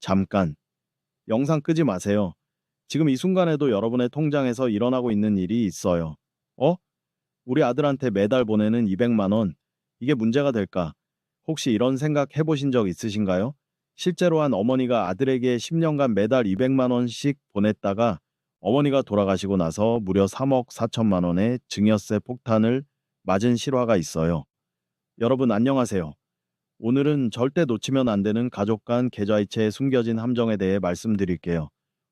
잠깐, 영상 끄지 마세요. 지금 이 순간에도 여러분의 통장에서 일어나고 있는 일이 있어요. 어? 우리 아들한테 매달 보내는 200만 원. 이게 문제가 될까? 혹시 이런 생각 해보신 적 있으신가요? 실제로 한 어머니가 아들에게 10년간 매달 200만 원씩 보냈다가 어머니가 돌아가시고 나서 무려 3억 4천만 원의 증여세 폭탄을 맞은 실화가 있어요. 여러분 안녕하세요. 오늘은 절대 놓치면 안 되는 가족 간 계좌이체에 숨겨진 함정에 대해 말씀드릴게요.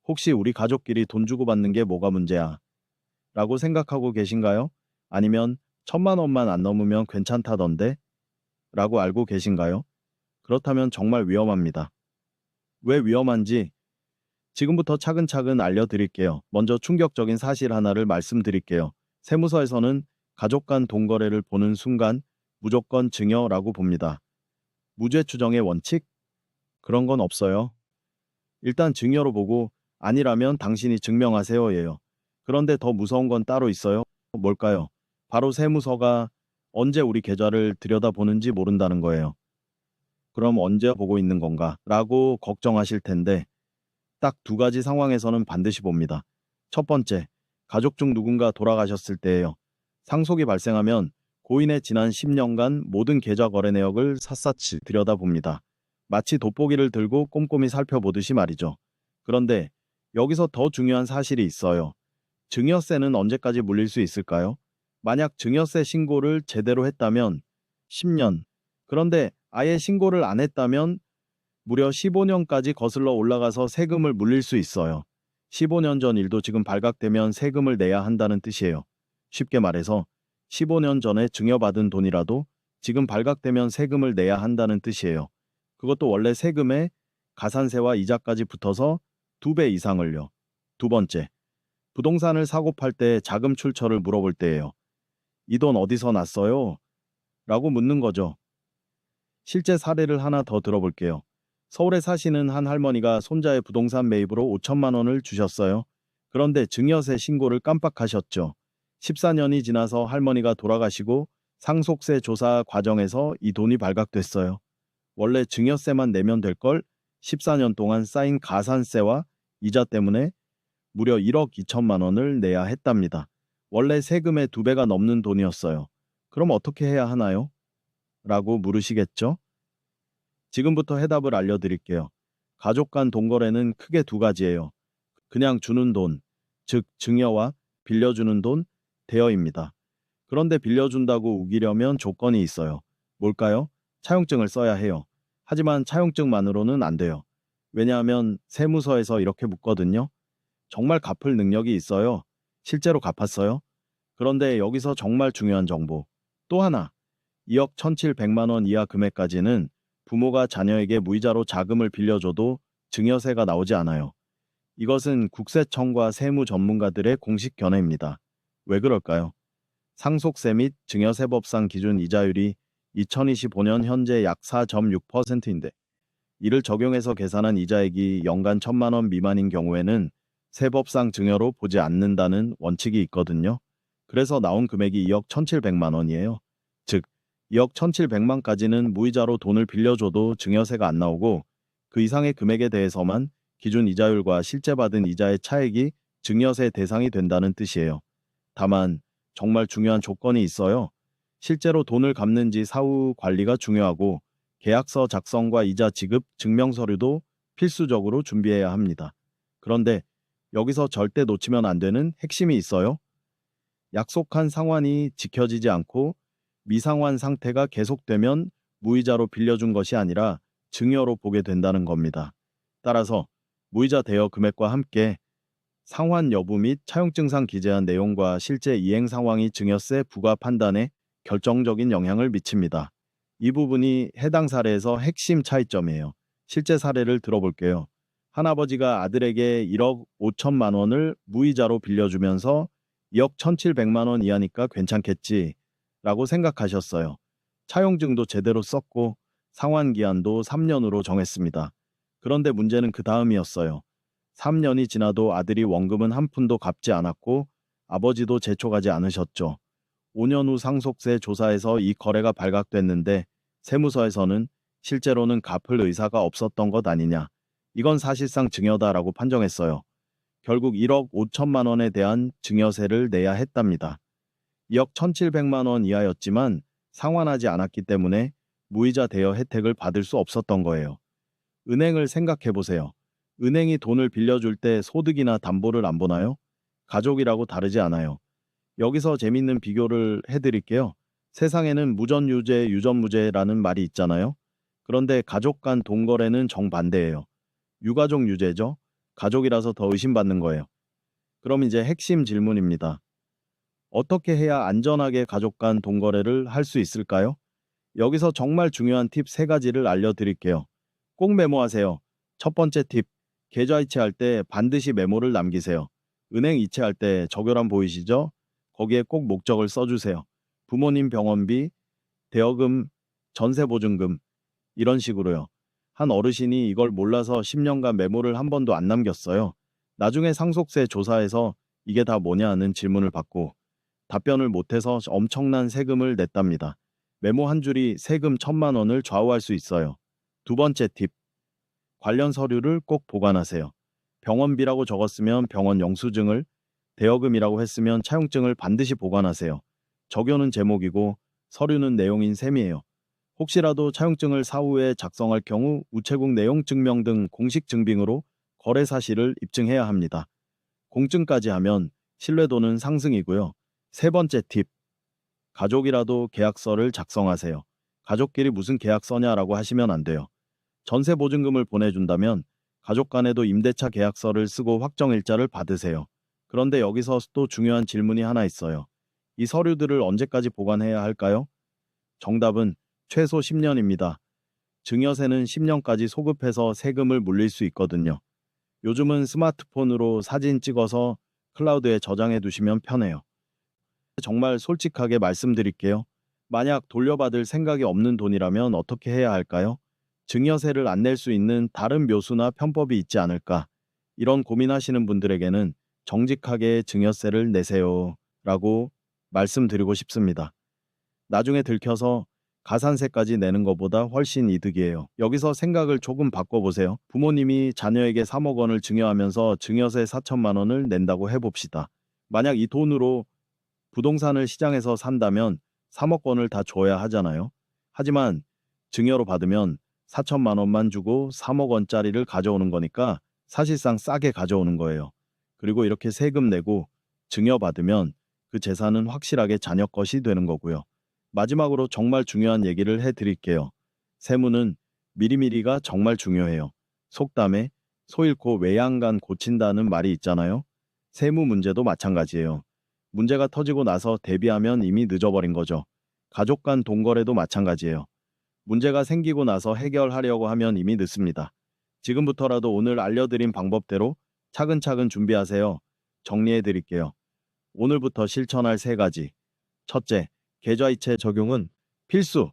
혹시 우리 가족끼리 돈 주고 받는 게 뭐가 문제야? 라고 생각하고 계신가요? 아니면 1,000만 원만 안 넘으면 괜찮다던데? 라고 알고 계신가요? 그렇다면 정말 위험합니다. 왜 위험한지 지금부터 차근차근 알려드릴게요. 먼저 충격적인 사실 하나를 말씀드릴게요. 세무서에서는 가족 간 돈거래를 보는 순간 무조건 증여라고 봅니다. 무죄 추정의 원칙? 그런 건 없어요. 일단 증여로 보고 아니라면 당신이 증명하세요예요. 그런데 더 무서운 건 따로 있어요. 뭘까요? 바로 세무서가 언제 우리 계좌를 들여다보는지 모른다는 거예요. 그럼 언제 보고 있는 건가? 라고 걱정하실 텐데 딱 두 가지 상황에서는 반드시 봅니다. 첫 번째, 가족 중 누군가 돌아가셨을 때예요. 상속이 발생하면 고인의 지난 10년간 모든 계좌 거래 내역을 샅샅이 들여다봅니다. 마치 돋보기를 들고 꼼꼼히 살펴보듯이 말이죠. 그런데 여기서 더 중요한 사실이 있어요. 증여세는 언제까지 물릴 수 있을까요? 만약 증여세 신고를 제대로 했다면 10년. 그런데 아예 신고를 안 했다면 무려 15년까지 거슬러 올라가서 세금을 물릴 수 있어요. 15년 전 일도 지금 발각되면 세금을 내야 한다는 뜻이에요. 쉽게 말해서 15년 전에 증여받은 돈이라도 지금 발각되면 세금을 내야 한다는 뜻이에요. 그것도 원래 세금에 가산세와 이자까지 붙어서 2배 이상을요. 두 번째, 부동산을 사고 팔 때 자금 출처를 물어볼 때예요. 이 돈 어디서 났어요? 라고 묻는 거죠. 실제 사례를 하나 더 들어볼게요. 서울에 사시는 한 할머니가 손자의 부동산 매입으로 5천만 원을 주셨어요. 그런데 증여세 신고를 깜빡하셨죠. 14년이 지나서 할머니가 돌아가시고 상속세 조사 과정에서 이 돈이 발각됐어요. 원래 증여세만 내면 될 걸 14년 동안 쌓인 가산세와 이자 때문에 무려 1억 2천만 원을 내야 했답니다. 원래 세금의 2배가 넘는 돈이었어요. 그럼 어떻게 해야 하나요? 라고 물으시겠죠? 지금부터 해답을 알려드릴게요. 가족 간 돈거래는 크게 두 가지예요. 그냥 주는 돈, 즉 증여와 빌려주는 돈, 대여입니다. 그런데 빌려준다고 우기려면 조건이 있어요. 뭘까요? 차용증을 써야 해요. 하지만 차용증만으로는 안 돼요. 왜냐하면 세무서에서 이렇게 묻거든요. 정말 갚을 능력이 있어요. 실제로 갚았어요? 그런데 여기서 정말 중요한 정보. 또 하나, 2억 1,700만 원 이하 금액까지는 부모가 자녀에게 무이자로 자금을 빌려줘도 증여세가 나오지 않아요. 이것은 국세청과 세무 전문가들의 공식 견해입니다. 왜 그럴까요? 상속세 및 증여세법상 기준 이자율이 2025년 현재 약 4.6%인데 이를 적용해서 계산한 이자액이 연간 1,000만 원 미만인 경우에는 세법상 증여로 보지 않는다는 원칙이 있거든요. 그래서 나온 금액이 2억 1,700만 원이에요. 즉 2억 1,700만까지는 무이자로 돈을 빌려줘도 증여세가 안 나오고 그 이상의 금액에 대해서만 기준 이자율과 실제 받은 이자의 차액이 증여세 대상이 된다는 뜻이에요. 다만 정말 중요한 조건이 있어요. 실제로 돈을 갚는지 사후 관리가 중요하고 계약서 작성과 이자 지급 증명서류도 필수적으로 준비해야 합니다. 그런데 여기서 절대 놓치면 안 되는 핵심이 있어요. 약속한 상환이 지켜지지 않고 미상환 상태가 계속되면 무이자로 빌려준 것이 아니라 증여로 보게 된다는 겁니다. 따라서 무이자 대여 금액과 함께 상환 여부 및 차용증상 기재한 내용과 실제 이행 상황이 증여세 부과 판단에 결정적인 영향을 미칩니다. 이 부분이 해당 사례에서 핵심 차이점이에요. 실제 사례를 들어볼게요. 한 아버지가 아들에게 1억 5천만 원을 무이자로 빌려주면서 2억 1,700만 원 이하니까 괜찮겠지 라고 생각하셨어요. 차용증도 제대로 썼고 상환기한도 3년으로 정했습니다. 그런데 문제는 그 다음이었어요. 3년이 지나도 아들이 원금은 한 푼도 갚지 않았고 아버지도 재촉하지 않으셨죠. 5년 후 상속세 조사에서 이 거래가 발각됐는데 세무서에서는 실제로는 갚을 의사가 없었던 것 아니냐 이건 사실상 증여다라고 판정했어요. 결국 1억 5천만 원에 대한 증여세를 내야 했답니다. 2억 1,700만 원 이하였지만 상환하지 않았기 때문에 무이자 대여 혜택을 받을 수 없었던 거예요. 은행을 생각해 보세요. 은행이 돈을 빌려줄 때 소득이나 담보를 안 보나요? 가족이라고 다르지 않아요. 여기서 재밌는 비교를 해드릴게요. 세상에는 무전유죄, 유전무죄라는 말이 있잖아요. 그런데 가족 간 동거래는 정반대예요. 유가족 유죄죠. 가족이라서 더 의심받는 거예요. 그럼 이제 핵심 질문입니다. 어떻게 해야 안전하게 가족 간 동거래를 할 수 있을까요? 여기서 정말 중요한 팁 3가지를 알려드릴게요. 꼭 메모하세요. 첫 번째 팁, 계좌 이체할 때 반드시 메모를 남기세요. 은행 이체할 때 적요람 보이시죠? 거기에 꼭 목적을 써주세요. 부모님 병원비, 대여금, 전세보증금 이런 식으로요. 한 어르신이 이걸 몰라서 10년간 메모를 한 번도 안 남겼어요. 나중에 상속세 조사에서 이게 다 뭐냐는 질문을 받고 답변을 못해서 엄청난 세금을 냈답니다. 메모 한 줄이 세금 1,000만 원을 좌우할 수 있어요. 두 번째 팁, 관련 서류를 꼭 보관하세요. 병원비라고 적었으면 병원 영수증을, 대여금이라고 했으면 차용증을 반드시 보관하세요. 적요는 제목이고 서류는 내용인 셈이에요. 혹시라도 차용증을 사후에 작성할 경우 우체국 내용 증명 등 공식 증빙으로 거래 사실을 입증해야 합니다. 공증까지 하면 신뢰도는 상승이고요. 세 번째 팁, 가족이라도 계약서를 작성하세요. 가족끼리 무슨 계약서냐라고 하시면 안 돼요. 전세 보증금을 보내준다면 가족 간에도 임대차 계약서를 쓰고 확정일자를 받으세요. 그런데 여기서 또 중요한 질문이 하나 있어요. 이 서류들을 언제까지 보관해야 할까요? 정답은 최소 10년입니다. 증여세는 10년까지 소급해서 세금을 물릴 수 있거든요. 요즘은 스마트폰으로 사진 찍어서 클라우드에 저장해 두시면 편해요. 정말 솔직하게 말씀드릴게요. 만약 돌려받을 생각이 없는 돈이라면 어떻게 해야 할까요? 증여세를 안 낼 수 있는 다른 묘수나 편법이 있지 않을까? 이런 고민하시는 분들에게는 정직하게 증여세를 내세요. 라고 말씀드리고 싶습니다. 나중에 들켜서 가산세까지 내는 것보다 훨씬 이득이에요. 여기서 생각을 조금 바꿔보세요. 부모님이 자녀에게 3억 원을 증여하면서 증여세 4천만 원을 낸다고 해봅시다. 만약 이 돈으로 부동산을 시장에서 산다면 3억 원을 다 줘야 하잖아요. 하지만 증여로 받으면 4천만 원만 주고 3억 원짜리를 가져오는 거니까 사실상 싸게 가져오는 거예요. 그리고 이렇게 세금 내고 증여받으면 그 재산은 확실하게 자녀 것이 되는 거고요. 마지막으로 정말 중요한 얘기를 해드릴게요. 세무는 미리미리가 정말 중요해요. 속담에 소 잃고 외양간 고친다는 말이 있잖아요. 세무 문제도 마찬가지예요. 문제가 터지고 나서 대비하면 이미 늦어버린 거죠. 가족 간 동거래도 마찬가지예요. 문제가 생기고 나서 해결하려고 하면 이미 늦습니다. 지금부터라도 오늘 알려드린 방법대로 차근차근 준비하세요. 정리해 드릴게요. 오늘부터 실천할 3가지. 첫째, 계좌이체 적용은 필수.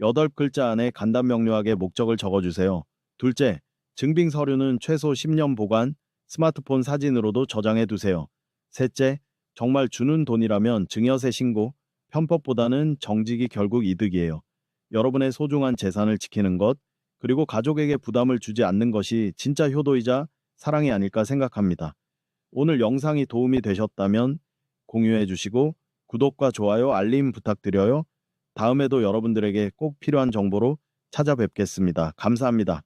8글자 안에 간단 명료하게 목적을 적어주세요. 둘째, 증빙 서류는 최소 10년 보관, 스마트폰 사진으로도 저장해 두세요. 셋째, 정말 주는 돈이라면 증여세 신고, 편법보다는 정직이 결국 이득이에요. 여러분의 소중한 재산을 지키는 것, 그리고 가족에게 부담을 주지 않는 것이 진짜 효도이자 사랑이 아닐까 생각합니다. 오늘 영상이 도움이 되셨다면 공유해 주시고 구독과 좋아요, 알림 부탁드려요. 다음에도 여러분들에게 꼭 필요한 정보로 찾아뵙겠습니다. 감사합니다.